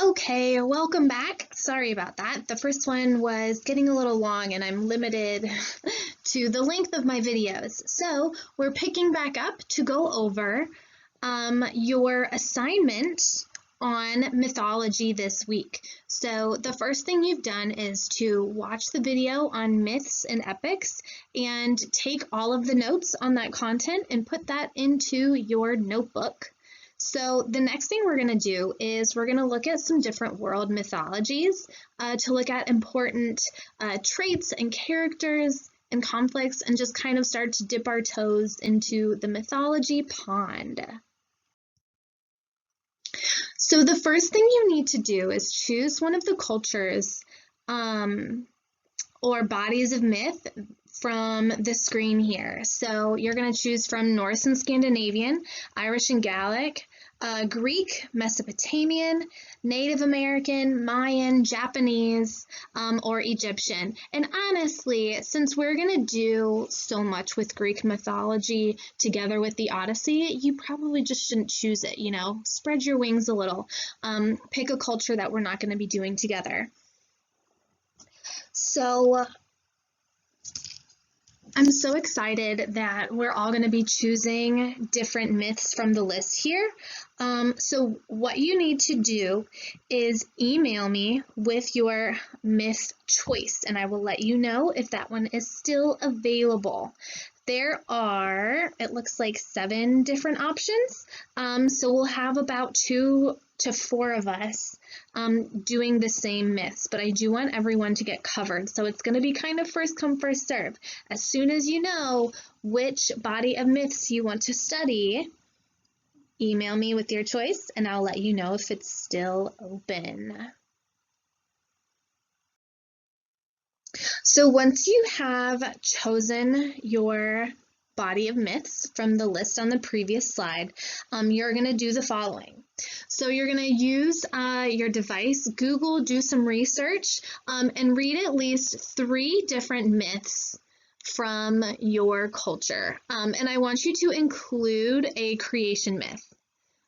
Okay, welcome back. Sorry about that. The first one was getting a little long and I'm limited to the length of my videos. So we're picking back up to go over your assignment on mythology this week. So the first thing you've done is to watch the video on myths and epics and take all of the notes on that content and put that into your notebook. So the next thing we're going to do is we're going to look at some different world mythologies to look at important traits and characters and conflicts and just kind of start to dip our toes into the mythology pond. So the first thing you need to do is choose one of the cultures or bodies of myth from the screen here. So you're going to choose from Norse and Scandinavian, Irish and Gaelic, Greek, Mesopotamian, Native American, Mayan, Japanese, or Egyptian. And honestly, since we're going to do so much with Greek mythology together with the Odyssey, you probably just shouldn't choose it, spread your wings a little. Pick a culture that we're not going to be doing together. So I'm so excited that we're all going to be choosing different myths from the list here. So what you need to do is email me with your myth choice, and I will let you know if that one is still available. There are, it looks like 7 different options, so we'll have about 2 to 4 of us doing the same myths, but I do want everyone to get covered, so it's going to be kind of first come, first serve. As soon as you know which body of myths you want to study, email me with your choice, and I'll let you know if it's still open. So once you have chosen your body of myths from the list on the previous slide, you're going to do the following. So you're going to use your device, Google, do some research, and read at least 3 different myths from your culture. And I want you to include a creation myth.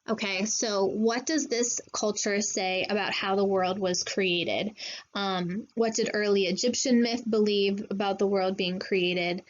Okay, so what does this culture say about how the world was created? What did early Egyptian myth believe about the world being created?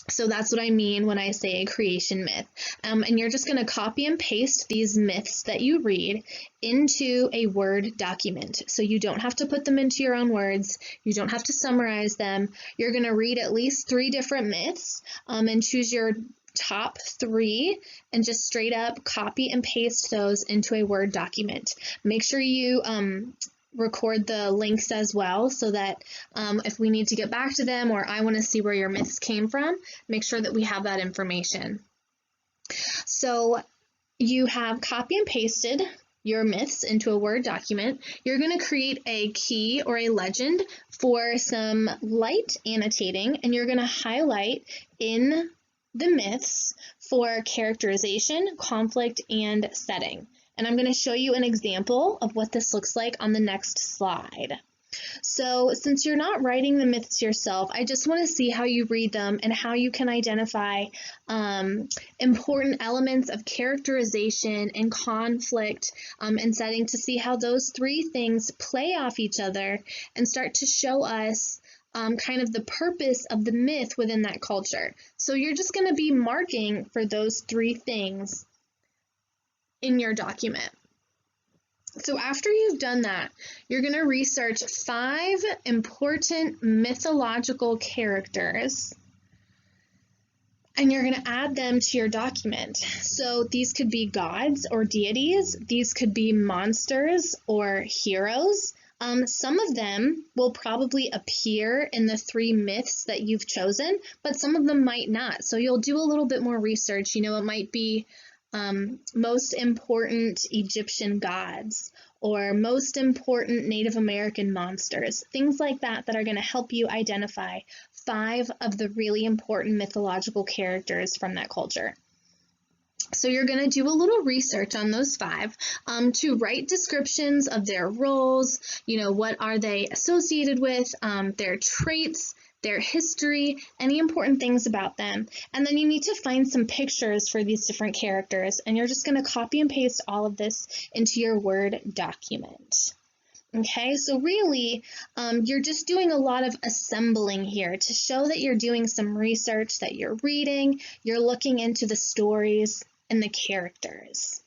So that's what I mean when I say a creation myth. And you're just going to copy and paste these myths that you read into a Word document. So you don't have to put them into your own words. You don't have to summarize them. You're going to read at least 3 different myths and choose your top 3 and just straight up copy and paste those into a Word document. Make sure you record the links as well so that if we need to get back to them or I want to see where your myths came from, make sure that we have that information. So you have copy and pasted your myths into a Word document. You're going to create a key or a legend for some light annotating, and you're going to highlight in the myths for characterization, conflict, and setting. And I'm going to show you an example of what this looks like on the next slide. So since you're not writing the myths yourself, I just want to see how you read them and how you can identify important elements of characterization and conflict and setting to see how those 3 things play off each other and start to show us kind of the purpose of the myth within that culture. So you're just going to be marking for those 3 things in your document. So after you've done that, you're going to research 5 important mythological characters, and you're going to add them to your document. So these could be gods or deities. These could be monsters or heroes. Some of them will probably appear in the 3 myths that you've chosen, but some of them might not. So you'll do a little bit more research. It might be most important Egyptian gods or most important Native American monsters, things like that that are going to help you identify 5 of the really important mythological characters from that culture. So you're going to do a little research on those 5 to write descriptions of their roles, what are they associated with, their traits, their history, any important things about them. And then you need to find some pictures for these different characters, and you're just going to copy and paste all of this into your Word document. Okay, so really, you're just doing a lot of assembling here to show that you're doing some research, that you're reading, you're looking into the stories and the characters.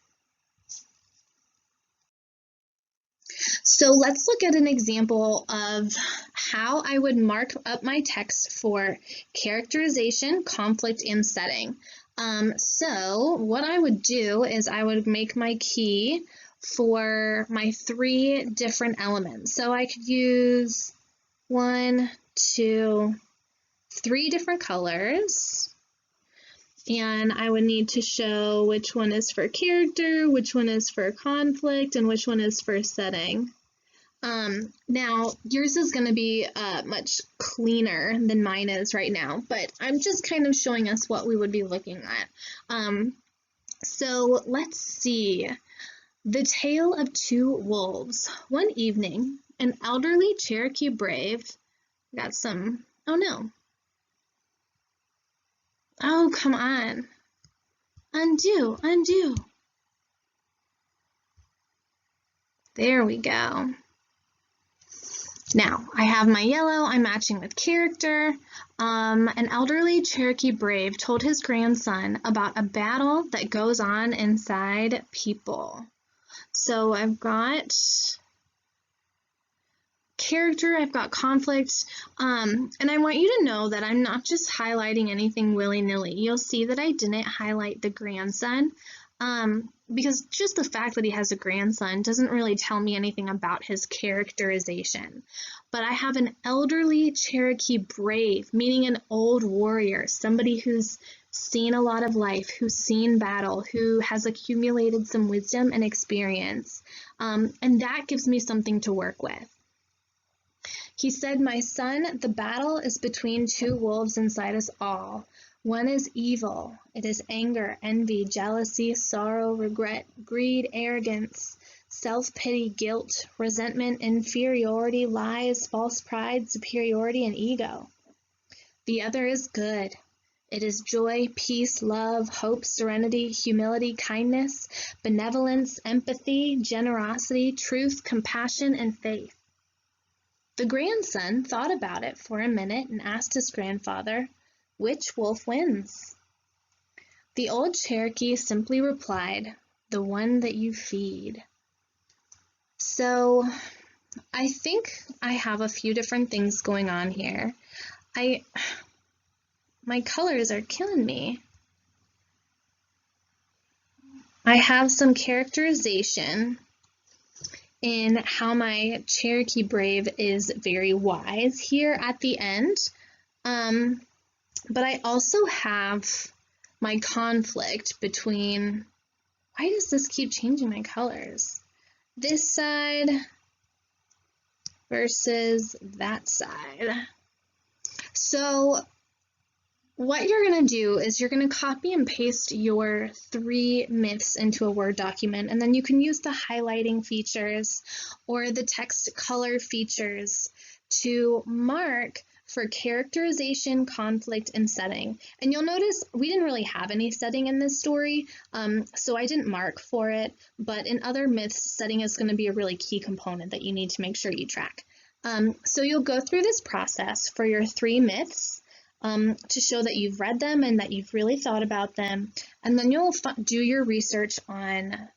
So let's look at an example of how I would mark up my text for characterization, conflict, and setting. So what I would do is I would make my key for my 3 different elements. So I could use 1, 2, 3 different colors. And I would need to show which one is for character, which one is for conflict, and which one is for setting. Now, yours is going to be much cleaner than mine is right now, but I'm just kind of showing us what we would be looking at. So let's see. The Tale of Two Wolves. One evening, an elderly Cherokee brave got some, oh no. Oh, come on. Undo, undo. There we go. Now, I have my yellow, I'm matching with character. An elderly Cherokee brave told his grandson about a battle that goes on inside people. So I've got character, I've got conflict, and I want you to know that I'm not just highlighting anything willy-nilly. You'll see that I didn't highlight the grandson, because just the fact that he has a grandson doesn't really tell me anything about his characterization. But I have an elderly Cherokee brave, meaning an old warrior, somebody who's seen a lot of life, who's seen battle, who has accumulated some wisdom and experience, and that gives me something to work with. He said, "My son, the battle is between 2 wolves inside us all. One is evil. It is anger, envy, jealousy, sorrow, regret, greed, arrogance, self-pity, guilt, resentment, inferiority, lies, false pride, superiority, and ego. The other is good. It is joy, peace, love, hope, serenity, humility, kindness, benevolence, empathy, generosity, truth, compassion, and faith." The grandson thought about it for a minute and asked his grandfather, "Which wolf wins?" The old Cherokee simply replied, "The one that you feed." So I think I have a few different things going on here. My colors are killing me. I have some characterization in how my Cherokee brave is very wise here at the end. But I also have my conflict between, why does this keep changing my colors? This side versus that side. So what you're going to do is you're going to copy and paste your 3 myths into a Word document, and then you can use the highlighting features or the text color features to mark for characterization, conflict, and setting. And you'll notice we didn't really have any setting in this story, so I didn't mark for it, but in other myths, setting is going to be a really key component that you need to make sure you track. So you'll go through this process for your 3 myths, to show that you've read them and that you've really thought about them. And then you'll do your research on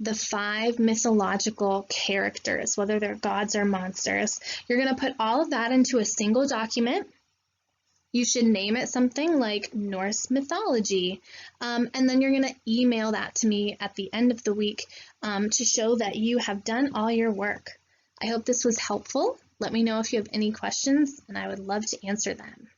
the 5 mythological characters, whether they're gods or monsters. You're going to put all of that into a single document. You should name it something like Norse mythology. And then you're going to email that to me at the end of the week to show that you have done all your work. I hope this was helpful. Let me know if you have any questions, and I would love to answer them.